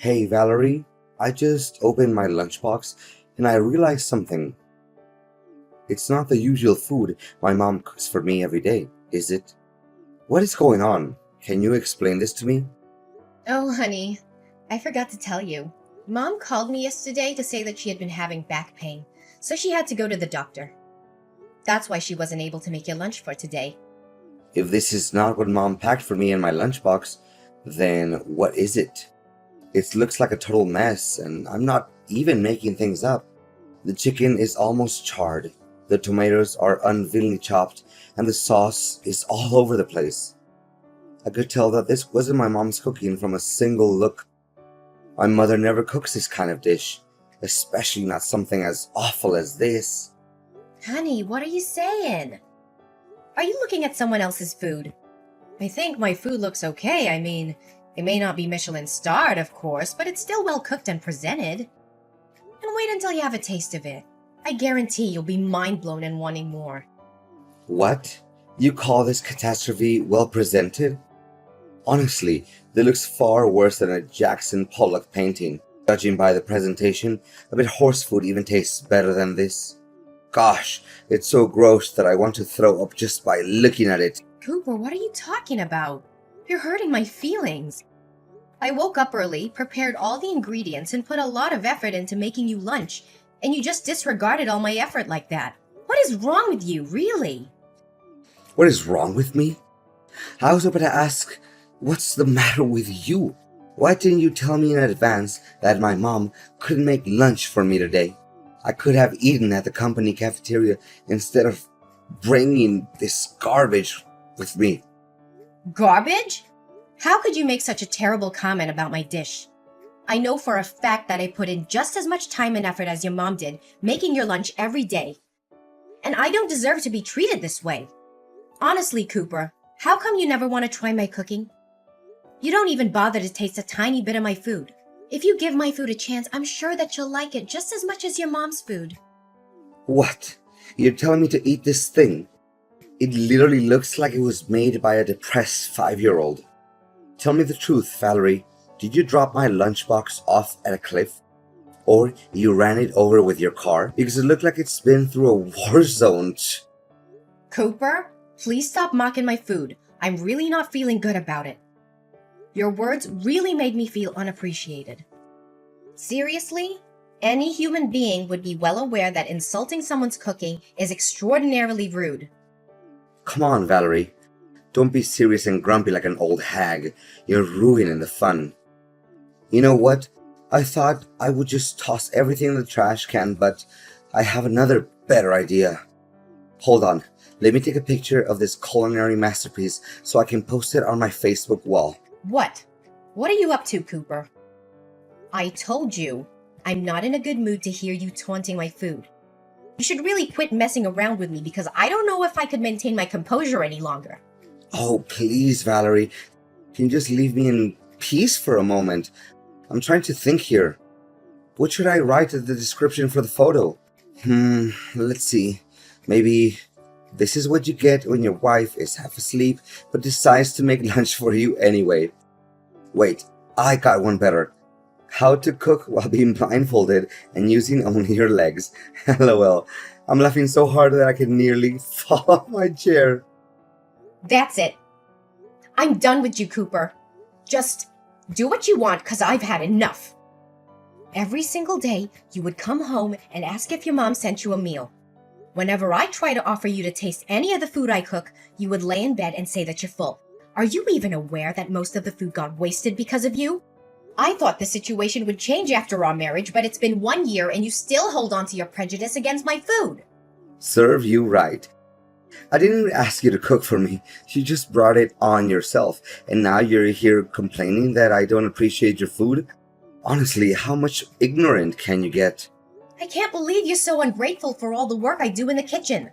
Hey Valerie, I just opened my lunchbox and I realized something. It's not the usual food my mom cooks for me every day, is it? What is going on? Can you explain this to me? Oh, honey, I forgot to tell you. Mom called me yesterday to say that she had been having back pain, so she had to go to the doctor. That's why she wasn't able to make your lunch for today. If this is not what mom packed for me in my lunchbox, then what is it? It looks like a total mess and I'm not even making things up. The chicken is almost charred, the tomatoes are unwillingly chopped, and the sauce is all over the place. I could tell that this wasn't my mom's cooking from a single look. My mother never cooks this kind of dish, especially not something as awful as this. Honey, what are you saying? Are you looking at someone else's food? I think my food looks okay. I mean, it may not be Michelin starred, of course, but it's still well cooked and presented. And wait until you have a taste of it. I guarantee you'll be mind blown and wanting more. What? You call this catastrophe well presented? Honestly, this looks far worse than a Jackson Pollock painting. Judging by the presentation, a bit horse food even tastes better than this. Gosh, it's so gross that I want to throw up just by looking at it. Cooper, what are you talking about? You're hurting my feelings. I woke up early, prepared all the ingredients, and put a lot of effort into making you lunch, and you just disregarded all my effort like that. What is wrong with you, really? What is wrong with me? I was about to ask, what's the matter with you? Why didn't you tell me in advance that my mom couldn't make lunch for me today? I could have eaten at the company cafeteria instead of bringing this garbage with me. Garbage? How could you make such a terrible comment about my dish? I know for a fact that I put in just as much time and effort as your mom did, making your lunch every day. And I don't deserve to be treated this way. Honestly, Cooper, how come you never want to try my cooking? You don't even bother to taste a tiny bit of my food. If you give my food a chance, I'm sure that you'll like it just as much as your mom's food. What? You're telling me to eat this thing? It literally looks like it was made by a depressed 5-year-old. Tell me the truth, Valerie. Did you drop my lunchbox off at a cliff? Or you ran it over with your car? Because it looked like it's been through a war zone. Cooper, please stop mocking my food. I'm really not feeling good about it. Your words really made me feel unappreciated. Seriously? Any human being would be well aware that insulting someone's cooking is extraordinarily rude. Come on, Valerie. Don't be serious and grumpy like an old hag. You're ruining the fun. You know what? I thought I would just toss everything in the trash can, but I have another better idea. Hold on. Let me take a picture of this culinary masterpiece so I can post it on my Facebook wall. What? What are you up to, Cooper? I told you, I'm not in a good mood to hear you taunting my food. You should really quit messing around with me because I don't know if I could maintain my composure any longer. Oh, please, Valerie. Can you just leave me in peace for a moment? I'm trying to think here. What should I write as the description for the photo? Let's see. Maybe this is what you get when your wife is half asleep but decides to make lunch for you anyway. Wait, I got one better. How to cook while being blindfolded and using only your legs. LOL. I'm laughing so hard that I can nearly fall off my chair. That's it. I'm done with you, Cooper. Just do what you want because I've had enough. Every single day, you would come home and ask if your mom sent you a meal. Whenever I try to offer you to taste any of the food I cook, you would lay in bed and say that you're full. Are you even aware that most of the food got wasted because of you? I thought the situation would change after our marriage, but it's been 1 year and you still hold on to your prejudice against my food. Serve you right. I didn't even ask you to cook for me. You just brought it on yourself. And now you're here complaining that I don't appreciate your food? Honestly, how much ignorant can you get? I can't believe you're so ungrateful for all the work I do in the kitchen.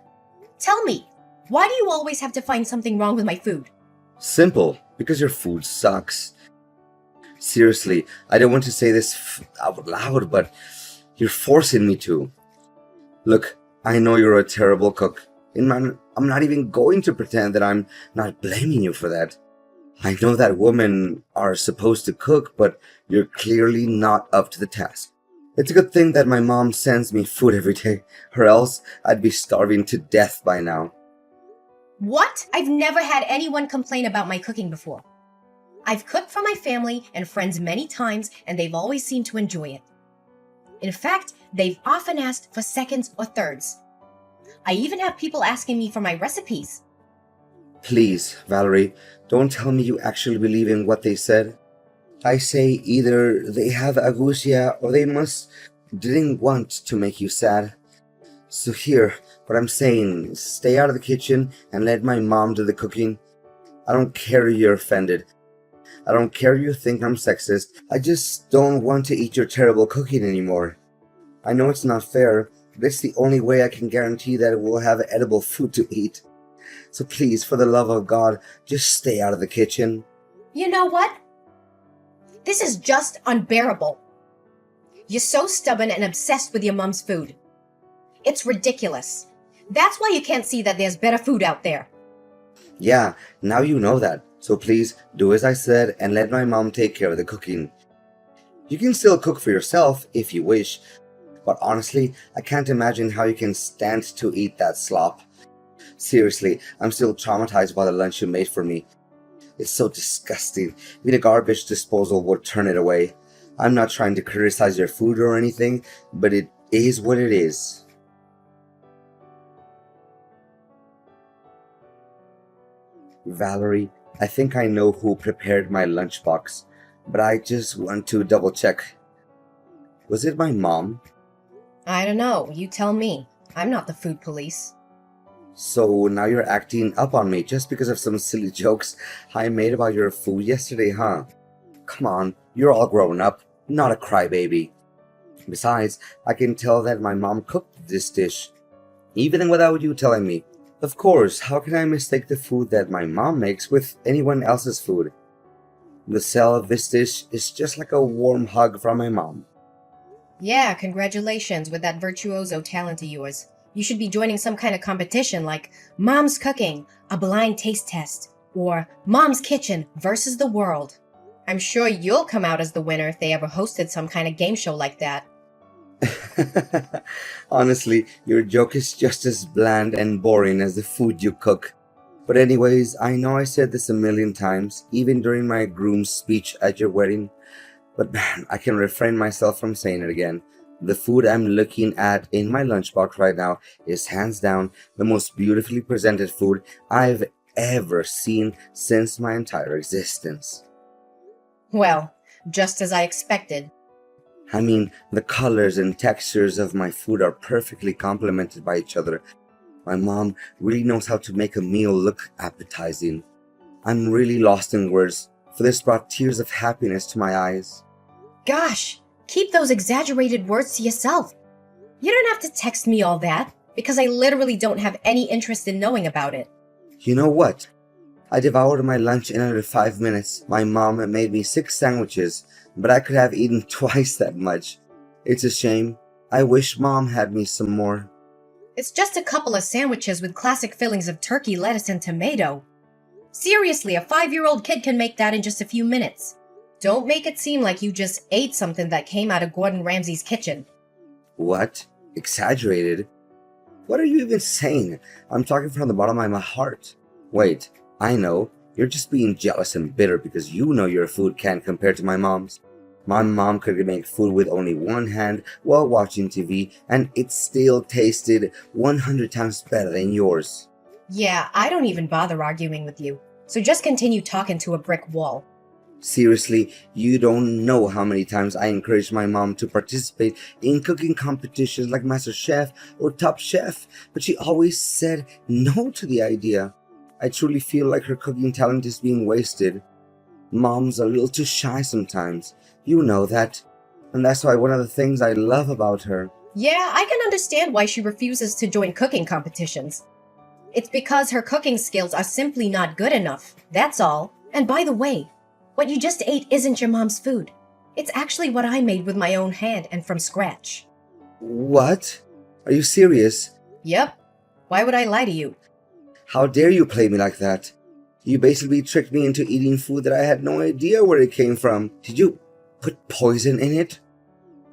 Tell me, why do you always have to find something wrong with my food? Simple, because your food sucks. Seriously, I don't want to say this out loud, but you're forcing me to. Look, I know you're a terrible cook. I'm not even going to pretend that I'm not blaming you for that. I know that women are supposed to cook, but you're clearly not up to the task. It's a good thing that my mom sends me food every day, or else I'd be starving to death by now. What? I've never had anyone complain about my cooking before. I've cooked for my family and friends many times, and they've always seemed to enjoy it. In fact, they've often asked for seconds or thirds. I even have people asking me for my recipes. Please, Valerie, don't tell me you actually believe in what they said. I say either they have agousia or they didn't want to make you sad. So here, what I'm saying, stay out of the kitchen and let my mom do the cooking. I don't care if you're offended. I don't care if you think I'm sexist. I just don't want to eat your terrible cooking anymore. I know it's not fair, but it's the only way I can guarantee that we'll have edible food to eat. So please, for the love of God, just stay out of the kitchen. You know what? This is just unbearable. You're so stubborn and obsessed with your mom's food. It's ridiculous. That's why you can't see that there's better food out there. Yeah, now you know that. So please, do as I said and let my mom take care of the cooking. You can still cook for yourself if you wish, but honestly, I can't imagine how you can stand to eat that slop. Seriously, I'm still traumatized by the lunch you made for me. It's so disgusting. Even a garbage disposal would turn it away. I'm not trying to criticize your food or anything, but it is what it is. Valerie, I think I know who prepared my lunchbox, but I just want to double check. Was it my mom? I don't know. You tell me. I'm not the food police. So now you're acting up on me just because of some silly jokes I made about your food yesterday, huh? Come on, you're all grown up, not a crybaby. Besides, I can tell that my mom cooked this dish, even without you telling me. Of course, how can I mistake the food that my mom makes with anyone else's food? The smell of this dish is just like a warm hug from my mom. Yeah, congratulations with that virtuoso talent of yours. You should be joining some kind of competition like Mom's Cooking, a blind taste test, or Mom's Kitchen versus the world. I'm sure you'll come out as the winner if they ever hosted some kind of game show like that. Honestly, your joke is just as bland and boring as the food you cook. But anyways, I know I said this a million times, even during my groom's speech at your wedding, but man, I can refrain myself from saying it again. The food I'm looking at in my lunchbox right now is hands down the most beautifully presented food I've ever seen since my entire existence. Well, just as I expected. I mean, the colors and textures of my food are perfectly complemented by each other. My mom really knows how to make a meal look appetizing. I'm really lost in words, for this brought tears of happiness to my eyes. Gosh, keep those exaggerated words to yourself. You don't have to text me all that, because I literally don't have any interest in knowing about it. You know what? I devoured my lunch in under 5 minutes. My mom made me 6 sandwiches, but I could have eaten twice that much. It's a shame. I wish Mom had me some more. It's just a couple of sandwiches with classic fillings of turkey, lettuce, and tomato. Seriously, a 5-year-old kid can make that in just a few minutes. Don't make it seem like you just ate something that came out of Gordon Ramsay's kitchen. What? Exaggerated? What are you even saying? I'm talking from the bottom of my heart. Wait, I know. You're just being jealous and bitter because you know your food can't compare to my mom's. My mom could make food with only one hand while watching TV, and it still tasted 100 times better than yours. Yeah, I don't even bother arguing with you. So just continue talking to a brick wall. Seriously, you don't know how many times I encouraged my mom to participate in cooking competitions like MasterChef or Top Chef, but she always said no to the idea. I truly feel like her cooking talent is being wasted. Mom's a little too shy sometimes. You know that. And that's why one of the things I love about her. Yeah, I can understand why she refuses to join cooking competitions. It's because her cooking skills are simply not good enough. That's all. And by the way, what you just ate isn't your mom's food. It's actually what I made with my own hand and from scratch. What? Are you serious? Yep. Why would I lie to you? How dare you play me like that? You basically tricked me into eating food that I had no idea where it came from. Did you put poison in it?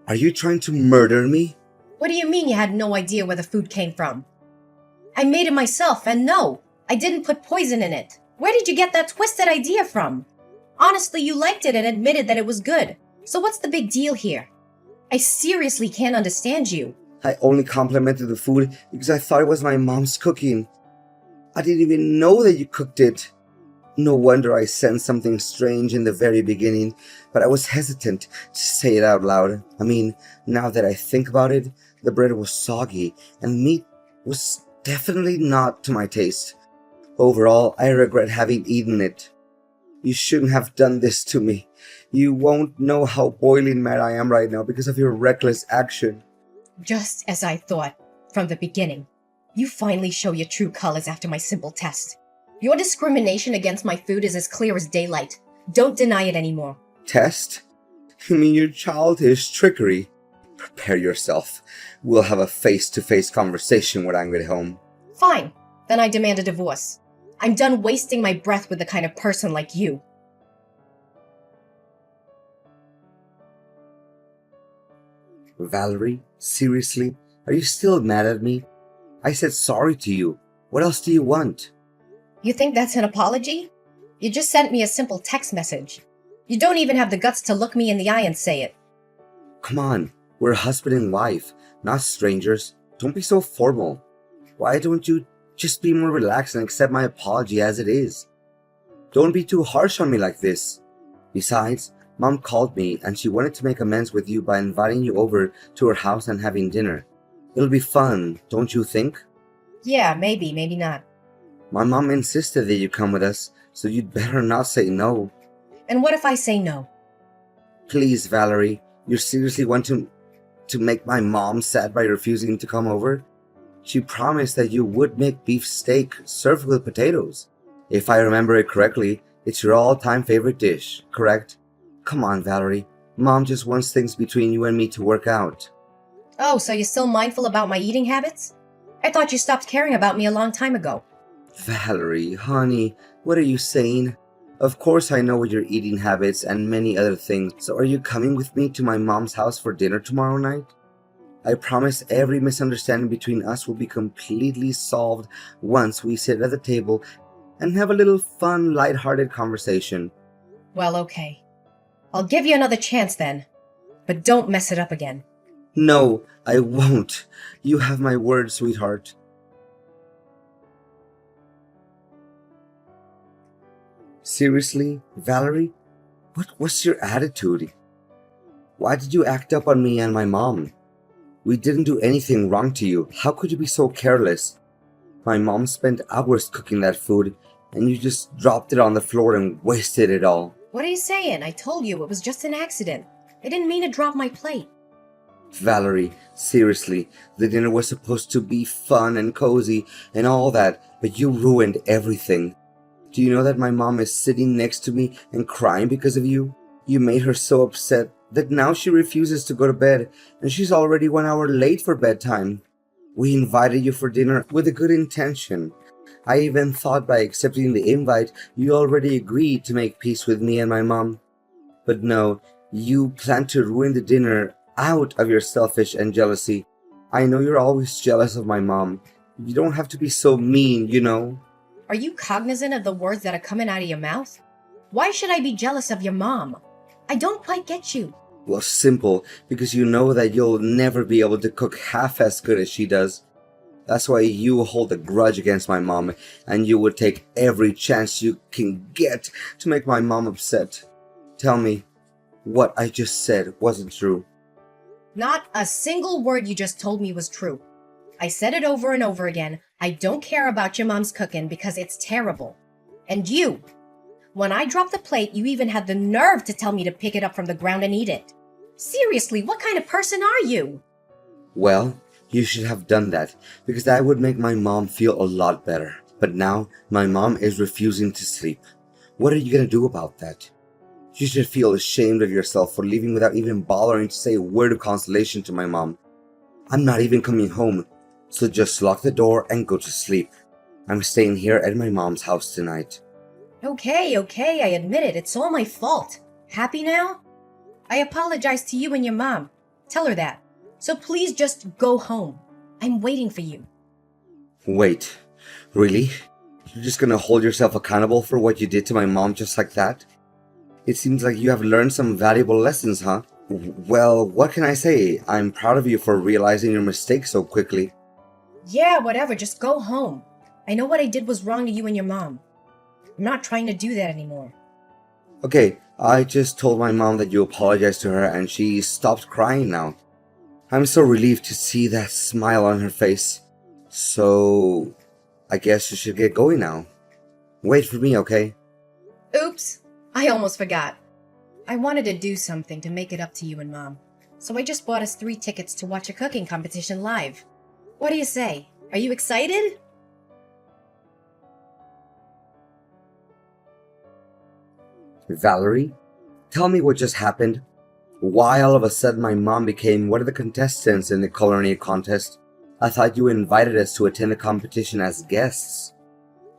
Are you trying to murder me? What do you mean you had no idea where the food came from? I made it myself, and no, I didn't put poison in it. Where did you get that twisted idea from? Honestly, you liked it and admitted that it was good. So what's the big deal here? I seriously can't understand you. I only complimented the food because I thought it was my mom's cooking. I didn't even know that you cooked it. No wonder I sensed something strange in the very beginning, but I was hesitant to say it out loud. I mean, now that I think about it, the bread was soggy and meat was definitely not to my taste. Overall, I regret having eaten it. You shouldn't have done this to me. You won't know how boiling mad I am right now because of your reckless action. Just as I thought from the beginning. You finally show your true colors after my simple test. Your discrimination against my food is as clear as daylight. Don't deny it anymore. Test? You mean your childish trickery? Prepare yourself. We'll have a face-to-face conversation when I get home. Fine. Then I demand a divorce. I'm done wasting my breath with the kind of person like you. Valerie, seriously? Are you still mad at me? I said sorry to you. What else do you want? You think that's an apology? You just sent me a simple text message. You don't even have the guts to look me in the eye and say it. Come on, we're husband and wife, not strangers. Don't be so formal. Why don't you just be more relaxed and accept my apology as it is? Don't be too harsh on me like this. Besides, Mom called me and she wanted to make amends with you by inviting you over to her house and having dinner. It'll be fun, don't you think? Yeah, maybe not. My mom insisted that you come with us, so you'd better not say no. And what if I say no? Please, Valerie, you seriously want to make my mom sad by refusing to come over? She promised that you would make beef steak served with potatoes. If I remember it correctly, it's your all-time favorite dish, correct? Come on, Valerie. Mom just wants things between you and me to work out. Oh, so you're still mindful about my eating habits? I thought you stopped caring about me a long time ago. Valerie, honey, what are you saying? Of course I know your eating habits and many other things, so are you coming with me to my mom's house for dinner tomorrow night? I promise every misunderstanding between us will be completely solved once we sit at the table and have a little fun, light-hearted conversation. Well, okay. I'll give you another chance then, but don't mess it up again. No, I won't. You have my word, sweetheart. Seriously, Valerie? What was your attitude? Why did you act up on me and my mom? We didn't do anything wrong to you. How could you be so careless? My mom spent hours cooking that food, and you just dropped it on the floor and wasted it all. What are you saying? I told you it was just an accident. I didn't mean to drop my plate. Valerie, seriously, the dinner was supposed to be fun and cozy and all that, but you ruined everything. Do you know that my mom is sitting next to me and crying because of you? You made her so upset that now she refuses to go to bed, and she's already 1 hour late for bedtime. We invited you for dinner with a good intention. I even thought by accepting the invite, you already agreed to make peace with me and my mom. But no, you plan to ruin the dinner out of your selfish and jealousy. I know you're always jealous of my mom. You don't have to be so mean, you know. Are you cognizant of the words that are coming out of your mouth? Why should I be jealous of your mom? I don't quite get you. Well, simple, because you know that you'll never be able to cook half as good as she does. That's why you hold a grudge against my mom, and you would take every chance you can get to make my mom upset. Tell me, what I just said wasn't true. Not a single word you just told me was true. I said it over and over again. I don't care about your mom's cooking because it's terrible. And you, when I dropped the plate, you even had the nerve to tell me to pick it up from the ground and eat it. Seriously, what kind of person are you? Well, you should have done that, because that would make my mom feel a lot better. But now, my mom is refusing to sleep. What are you gonna do about that? You should feel ashamed of yourself for leaving without even bothering to say a word of consolation to my mom. I'm not even coming home, so just lock the door and go to sleep. I'm staying here at my mom's house tonight. Okay, I admit it. It's all my fault. Happy now? I apologize to you and your mom. Tell her that. So please just go home. I'm waiting for you. Wait, really? You're just gonna hold yourself accountable for what you did to my mom just like that? It seems like you have learned some valuable lessons, huh? Well, what can I say? I'm proud of you for realizing your mistake so quickly. Yeah, whatever. Just go home. I know what I did was wrong to you and your mom. I'm not trying to do that anymore. Okay, I just told my mom that you apologized to her and she stopped crying now. I'm so relieved to see that smile on her face. So, I guess you should get going now. Wait for me, okay? Oops. I almost forgot. I wanted to do something to make it up to you and mom. So I just bought us 3 tickets to watch a cooking competition live. What do you say? Are you excited? Valerie, tell me what just happened. Why all of a sudden my mom became one of the contestants in the culinary contest? I thought you invited us to attend the competition as guests.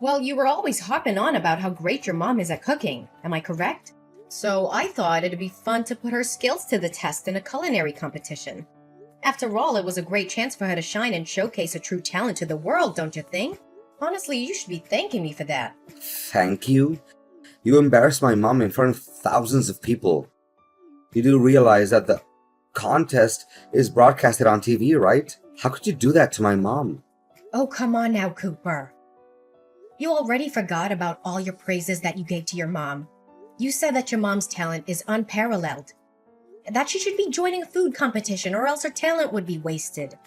Well, you were always harping on about how great your mom is at cooking. Am I correct? So I thought it'd be fun to put her skills to the test in a culinary competition. After all, it was a great chance for her to shine and showcase her true talent to the world, don't you think? Honestly, you should be thanking me for that. Thank you? You embarrassed my mom in front of thousands of people. You do realize that the contest is broadcasted on TV, right? How could you do that to my mom? Oh, come on now, Cooper. You already forgot about all your praises that you gave to your mom. You said that your mom's talent is unparalleled. That she should be joining a food competition or else her talent would be wasted.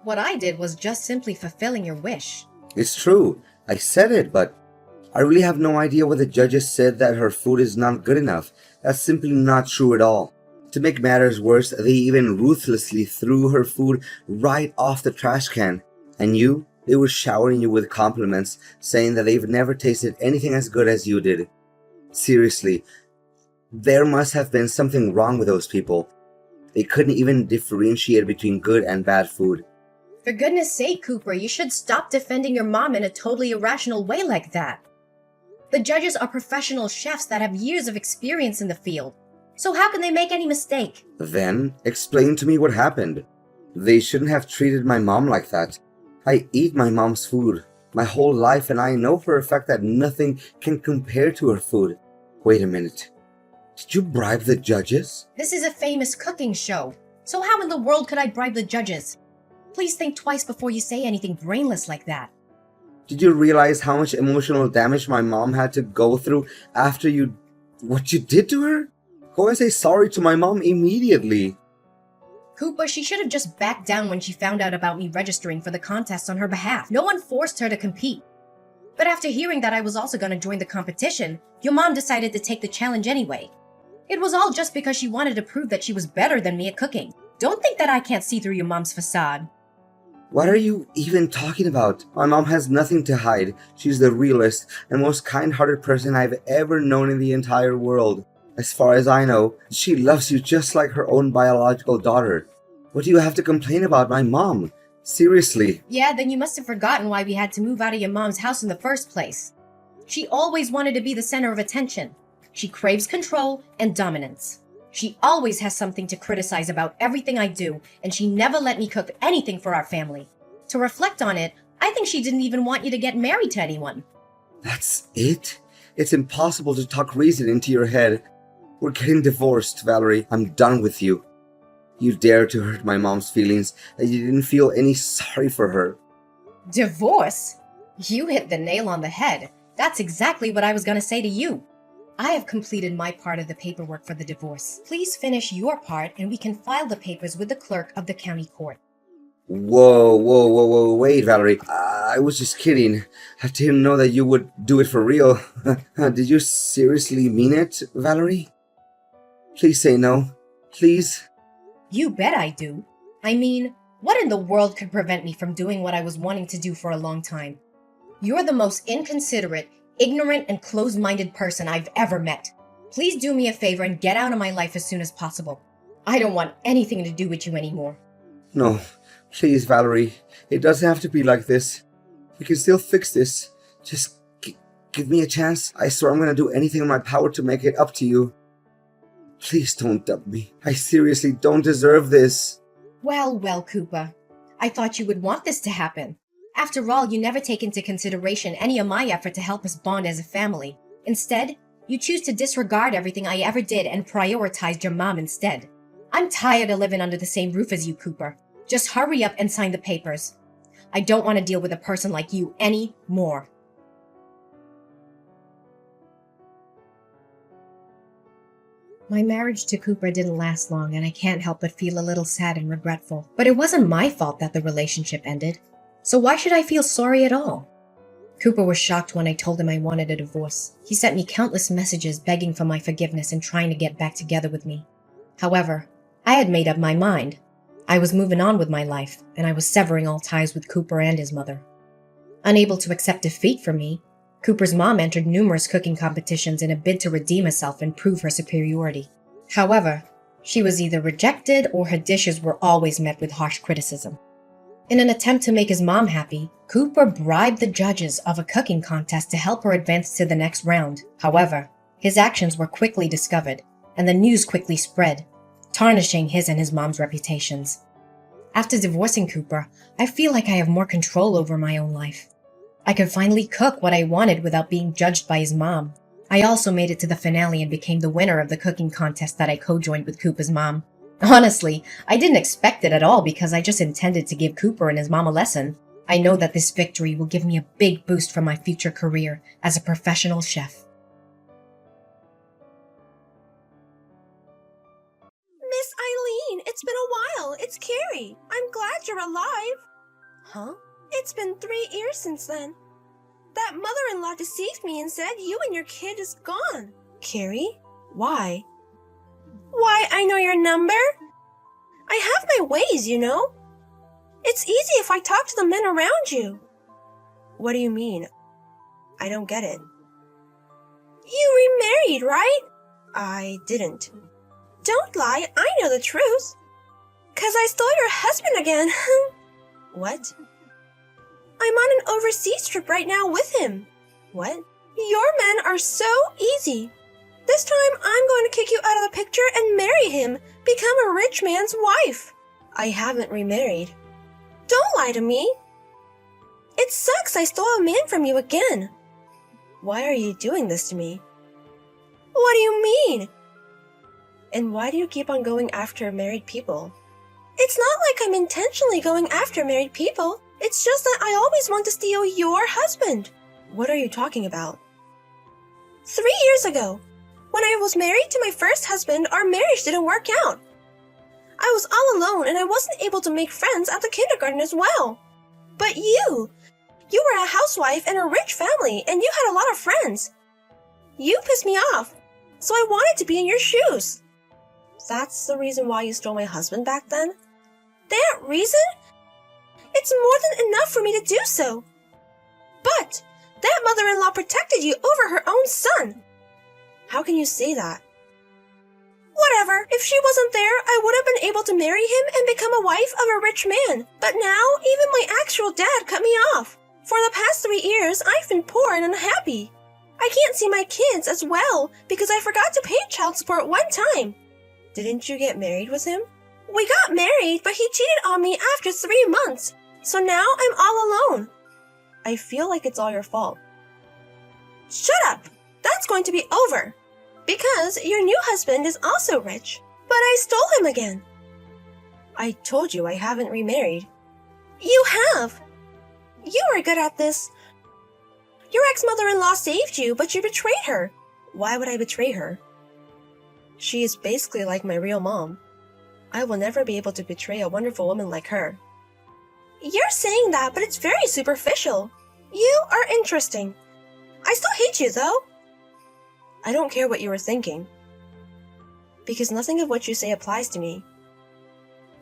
What I did was just simply fulfilling your wish. It's true. I said it, but I really have no idea what the judges said that her food is not good enough. That's simply not true at all. To make matters worse, they even ruthlessly threw her food right off the trash can. And they were showering you with compliments, saying that they've never tasted anything as good as you did. Seriously, there must have been something wrong with those people. They couldn't even differentiate between good and bad food. For goodness sake, Cooper, you should stop defending your mom in a totally irrational way like that. The judges are professional chefs that have years of experience in the field. So how can they make any mistake? Then, explain to me what happened. They shouldn't have treated my mom like that. I eat my mom's food my whole life and I know for a fact that nothing can compare to her food. Wait a minute. Did you bribe the judges? This is a famous cooking show. So how in the world could I bribe the judges? Please think twice before you say anything brainless like that. Did you realize how much emotional damage my mom had to go through after what you did to her? Go and say sorry to my mom immediately. Cooper, she should have just backed down when she found out about me registering for the contest on her behalf. No one forced her to compete. But after hearing that I was also going to join the competition, your mom decided to take the challenge anyway. It was all just because she wanted to prove that she was better than me at cooking. Don't think that I can't see through your mom's facade. What are you even talking about? My mom has nothing to hide. She's the realest and most kind-hearted person I've ever known in the entire world. As far as I know, she loves you just like her own biological daughter. What do you have to complain about my mom? Seriously. Yeah, then you must have forgotten why we had to move out of your mom's house in the first place. She always wanted to be the center of attention. She craves control and dominance. She always has something to criticize about everything I do, and she never let me cook anything for our family. To reflect on it, I think she didn't even want you to get married to anyone. That's it? It's impossible to talk reason into your head. We're getting divorced, Valerie. I'm done with you. You dared to hurt my mom's feelings, and you didn't feel any sorry for her. Divorce? You hit the nail on the head. That's exactly what I was going to say to you. I have completed my part of the paperwork for the divorce. Please finish your part and we can file the papers with the clerk of the county court. Whoa, wait, Valerie. I was just kidding. I didn't know that you would do it for real. Did you seriously mean it, Valerie? Please say no. Please? You bet I do. I mean, what in the world could prevent me from doing what I was wanting to do for a long time? You're the most inconsiderate, ignorant, and closed-minded person I've ever met. Please do me a favor and get out of my life as soon as possible. I don't want anything to do with you anymore. No, please, Valerie. It doesn't have to be like this. We can still fix this. Just Give me a chance. I swear I'm gonna do anything in my power to make it up to you. Please don't dump me. I seriously don't deserve this. Well, Cooper. I thought you would want this to happen. After all, you never take into consideration any of my effort to help us bond as a family. Instead, you choose to disregard everything I ever did and prioritized your mom instead. I'm tired of living under the same roof as you, Cooper. Just hurry up and sign the papers. I don't want to deal with a person like you anymore. My marriage to Cooper didn't last long, and I can't help but feel a little sad and regretful. But it wasn't my fault that the relationship ended. So why should I feel sorry at all? Cooper was shocked when I told him I wanted a divorce. He sent me countless messages begging for my forgiveness and trying to get back together with me. However, I had made up my mind. I was moving on with my life, and I was severing all ties with Cooper and his mother. Unable to accept defeat from me, Cooper's mom entered numerous cooking competitions in a bid to redeem herself and prove her superiority. However, she was either rejected or her dishes were always met with harsh criticism. In an attempt to make his mom happy, Cooper bribed the judges of a cooking contest to help her advance to the next round. However, his actions were quickly discovered, and the news quickly spread, tarnishing his and his mom's reputations. After divorcing Cooper, I feel like I have more control over my own life. I could finally cook what I wanted without being judged by his mom. I also made it to the finale and became the winner of the cooking contest that I co-joined with Cooper's mom. Honestly, I didn't expect it at all because I just intended to give Cooper and his mom a lesson. I know that this victory will give me a big boost for my future career as a professional chef. Miss Eileen, it's been a while. It's Carrie. I'm glad you're alive. Huh? It's been 3 years since then. That mother-in-law deceived me and said you and your kid is gone. Carrie? Why? Why, I know your number. I have my ways, you know. It's easy if I talk to the men around you. What do you mean? I don't get it. You remarried, right? I didn't. Don't lie, I know the truth. 'Cause I stole your husband again. What? I'm on an overseas trip right now with him. What? Your men are so easy. This time I'm going to kick you out of the picture and marry him, become a rich man's wife. I haven't remarried. Don't lie to me. It sucks I stole a man from you again. Why are you doing this to me? What do you mean? And why do you keep on going after married people? It's not like I'm intentionally going after married people. It's just that I always want to steal your husband. What are you talking about? 3 years ago, when I was married to my first husband, our marriage didn't work out. I was all alone and I wasn't able to make friends at the kindergarten as well. But you were a housewife in a rich family and you had a lot of friends. You pissed me off, so I wanted to be in your shoes. That's the reason why you stole my husband back then? That reason? It's more than enough for me to do so. But that mother-in-law protected you over her own son. How can you say that? Whatever, if she wasn't there, I would have been able to marry him and become a wife of a rich man. But now, even my actual dad cut me off. For the past 3 years, I've been poor and unhappy. I can't see my kids as well because I forgot to pay child support one time. Didn't you get married with him? We got married, but he cheated on me after 3 months. So now I'm all alone. I feel like it's all your fault. Shut up! That's going to be over. Because your new husband is also rich, but I stole him again. I told you I haven't remarried. You have. You are good at this. Your ex-mother-in-law saved you, but you betrayed her. Why would I betray her? She is basically like my real mom. I will never be able to betray a wonderful woman like her. You're saying that, but it's very superficial. You are interesting. I still hate you, though. I don't care what you were thinking. Because nothing of what you say applies to me.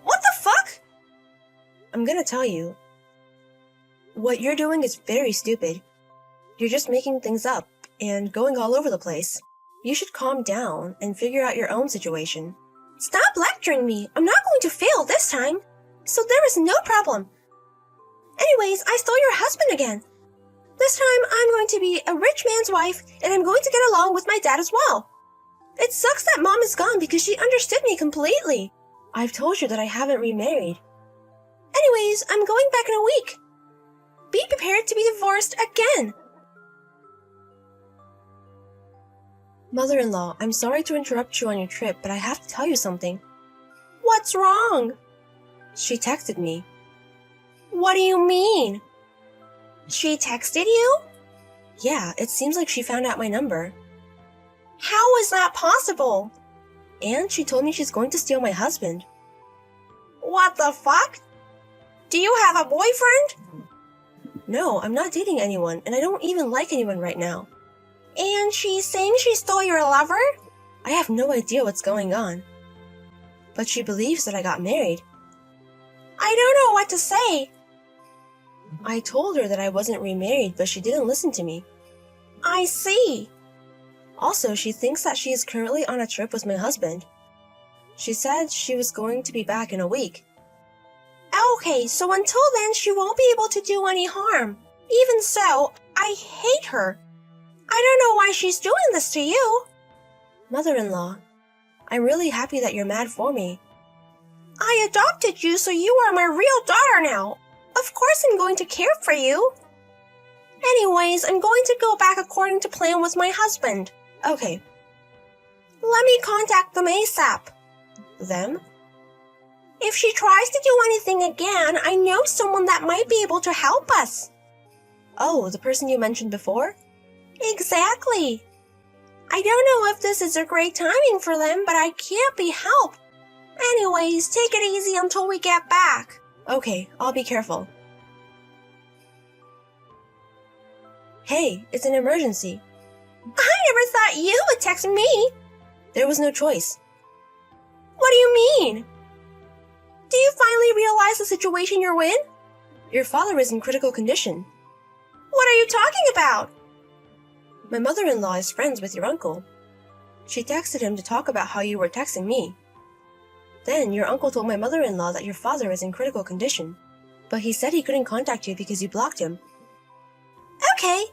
What the fuck? I'm gonna tell you. What you're doing is very stupid. You're just making things up and going all over the place. You should calm down and figure out your own situation. Stop lecturing me. I'm not going to fail this time. So there is no problem. Anyways, I stole your husband again. This time, I'm going to be a rich man's wife, and I'm going to get along with my dad as well. It sucks that Mom is gone because she understood me completely. I've told you that I haven't remarried. Anyways, I'm going back in a week. Be prepared to be divorced again. Mother-in-law, I'm sorry to interrupt you on your trip, but I have to tell you something. What's wrong? She texted me. What do you mean? She texted you? Yeah, it seems like she found out my number. How is that possible? And she told me she's going to steal my husband. What the fuck? Do you have a boyfriend? No, I'm not dating anyone, and I don't even like anyone right now. And she's saying she stole your lover? I have no idea what's going on. But she believes that I got married. I don't know what to say. I told her that I wasn't remarried, but she didn't listen to me. I see. Also, she thinks that she is currently on a trip with my husband. She said she was going to be back in a week. Okay, so until then she won't be able to do any harm. Even so, I hate her. I don't know why she's doing this to you. Mother-in-law, I'm really happy that you're mad for me. I adopted you, so you are my real daughter now. Of course I'm going to care for you. Anyways, I'm going to go back according to plan with my husband. Okay. Let me contact them ASAP. Them? If she tries to do anything again, I know someone that might be able to help us. Oh, the person you mentioned before? Exactly. I don't know if this is a great timing for them, but I can't be helped. Anyways, take it easy until we get back. Okay, I'll be careful. Hey, it's an emergency. I never thought you would text me. There was no choice. What do you mean? Do you finally realize the situation you're in? Your father is in critical condition. What are you talking about? My mother-in-law is friends with your uncle. She texted him to talk about how you were texting me. Then your uncle told my mother-in-law that your father is in critical condition, but he said he couldn't contact you because you blocked him. Okay.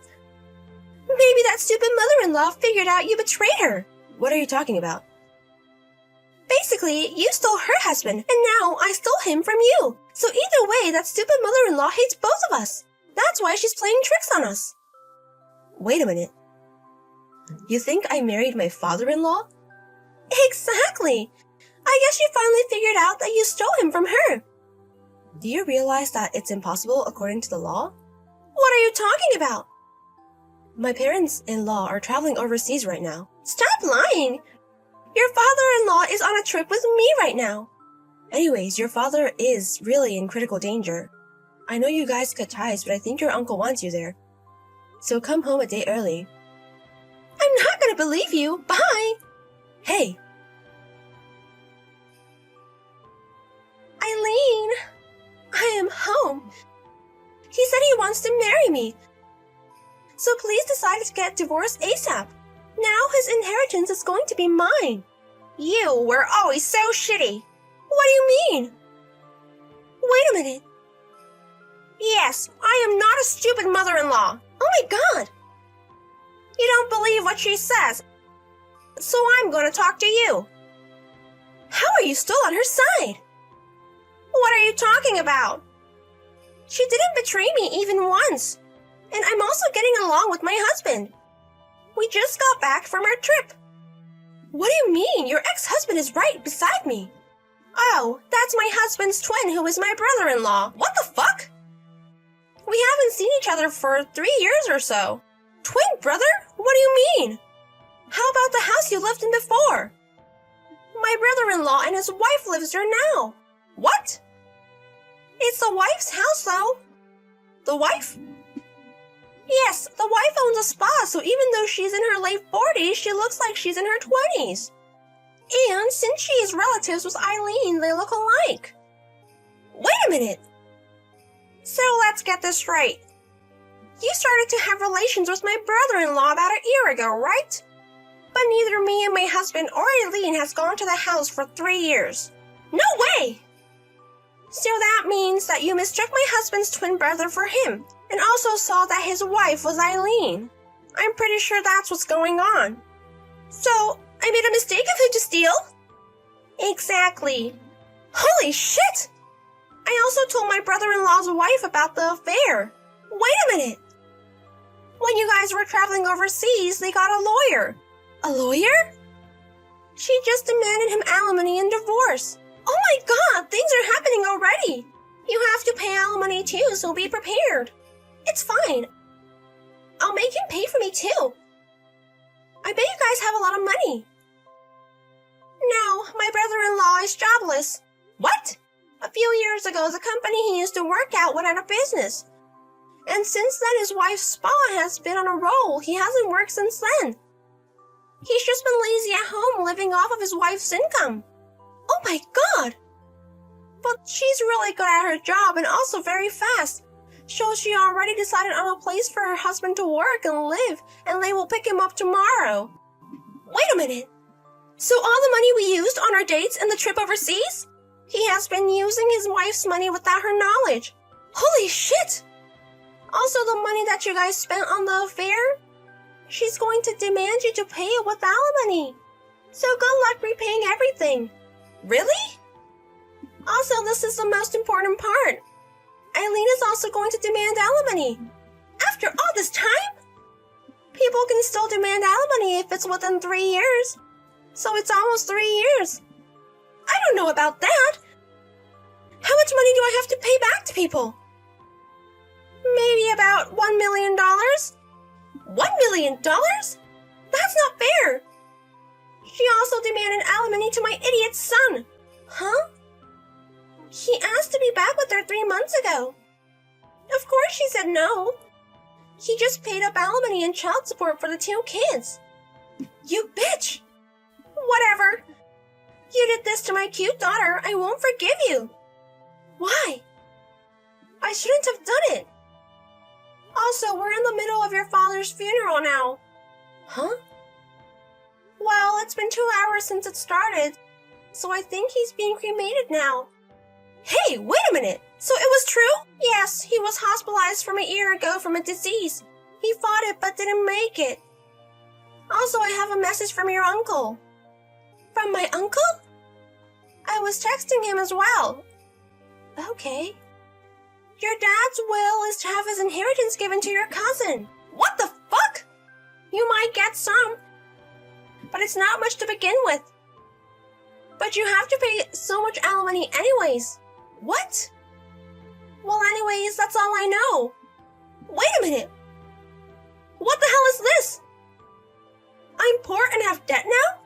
Maybe that stupid mother-in-law figured out you betrayed her. What are you talking about? Basically, you stole her husband, and now I stole him from you. So either way, that stupid mother-in-law hates both of us. That's why she's playing tricks on us. Wait a minute. You think I married my father-in-law? Exactly. I guess you finally figured out that you stole him from her. Do you realize that it's impossible according to the law? What are you talking about? My parents-in-law are traveling overseas right now. Stop lying! Your father-in-law is on a trip with me right now. Anyways, your father is really in critical danger. I know you guys cut ties, but I think your uncle wants you there. So come home a day early. I'm not gonna believe you. Bye! Hey! Eileen! I am home. He said he wants to marry me. So please decide to get divorced ASAP. Now his inheritance is going to be mine. You were always so shitty. What do you mean? Wait a minute. Yes, I am not a stupid mother-in-law. Oh my god. You don't believe what she says. So I'm going to talk to you. How are you still on her side? What are you talking about? She didn't betray me even once. And I'm also getting along with my husband. We just got back from our trip. What do you mean? Your ex-husband is right beside me. Oh, that's my husband's twin who is my brother-in-law. What the fuck? We haven't seen each other for 3 years or so. Twin brother? What do you mean? How about the house you lived in before? My brother-in-law and his wife lives there now. What? It's the wife's house, though. The wife? Yes, the wife owns a spa, so even though she's in her late 40s, she looks like she's in her 20s. And since she is relatives with Eileen, they look alike. Wait a minute. So let's get this straight. You started to have relations with my brother-in-law about a year ago, right? But neither me and my husband or Eileen has gone to the house for 3 years. No way! So that means that you mistook my husband's twin brother for him. and also saw that his wife was Eileen. I'm pretty sure that's what's going on. So, I made a mistake of who to steal? Exactly. Holy shit! I also told my brother-in-law's wife about the affair. Wait a minute! When you guys were traveling overseas, they got a lawyer. A lawyer? She just demanded him alimony and divorce. Oh my god, things are happening already! You have to pay alimony too, so be prepared. It's fine. I'll make him pay for me too. I bet you guys have a lot of money. No, my brother-in-law is jobless. What? A few years ago, the company he used to work at went out of business. And since then, his wife's spa has been on a roll. He hasn't worked since then. He's just been lazy at home, living off of his wife's income. Oh my god! But she's really good at her job and also very fast. So she already decided on a place for her husband to work and live, and they will pick him up tomorrow. Wait a minute. So all the money we used on our dates and the trip overseas? He has been using his wife's money without her knowledge. Holy shit! Also the money that you guys spent on the affair? She's going to demand you to pay it with alimony. So good luck repaying everything. Really? Also, this is the most important part. Eileen is also going to demand alimony. After all this time? People can still demand alimony if it's within 3 years. So it's almost 3 years. I don't know about that. How much money do I have to pay back to people? Maybe about $1 million? $1 million? That's not fair. She also demanded alimony to my idiot son. Huh? He asked to be back with her 3 months ago. Of course she said no. He just paid up alimony and child support for the 2 kids. You bitch! Whatever. You did this to my cute daughter. I won't forgive you. Why? I shouldn't have done it. Also, we're in the middle of your father's funeral now. Huh? Well, it's been 2 hours since it started, so I think he's being cremated now. Hey, wait a minute! So it was true? Yes, he was hospitalized from a year ago from a disease. He fought it but didn't make it. Also, I have a message from your uncle. From my uncle? I was texting him as well. Okay. Your dad's will is to have his inheritance given to your cousin. What the fuck? You might get some, but it's not much to begin with. But you have to pay so much alimony anyways. What? Well, anyways, that's all I know. Wait a minute. What the hell is this? I'm poor and have debt now?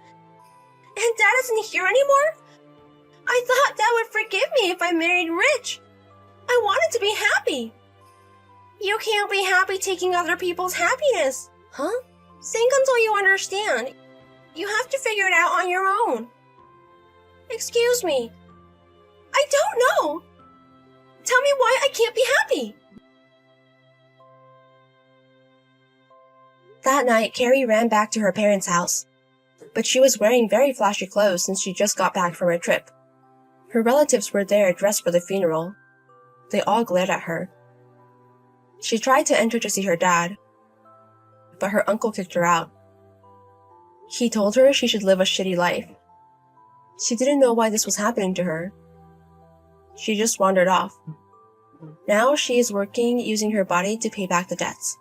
And Dad isn't here anymore? I thought Dad would forgive me if I married rich. I wanted to be happy. You can't be happy taking other people's happiness. Huh? Think until you understand. You have to figure it out on your own. Excuse me. I don't know. Tell me why I can't be happy. That night, Carrie ran back to her parents' house. But she was wearing very flashy clothes since she just got back from her trip. Her relatives were there dressed for the funeral. They all glared at her. She tried to enter to see her dad, but her uncle kicked her out. He told her she should live a shitty life. She didn't know why this was happening to her. She just wandered off. Now she is working using her body to pay back the debts.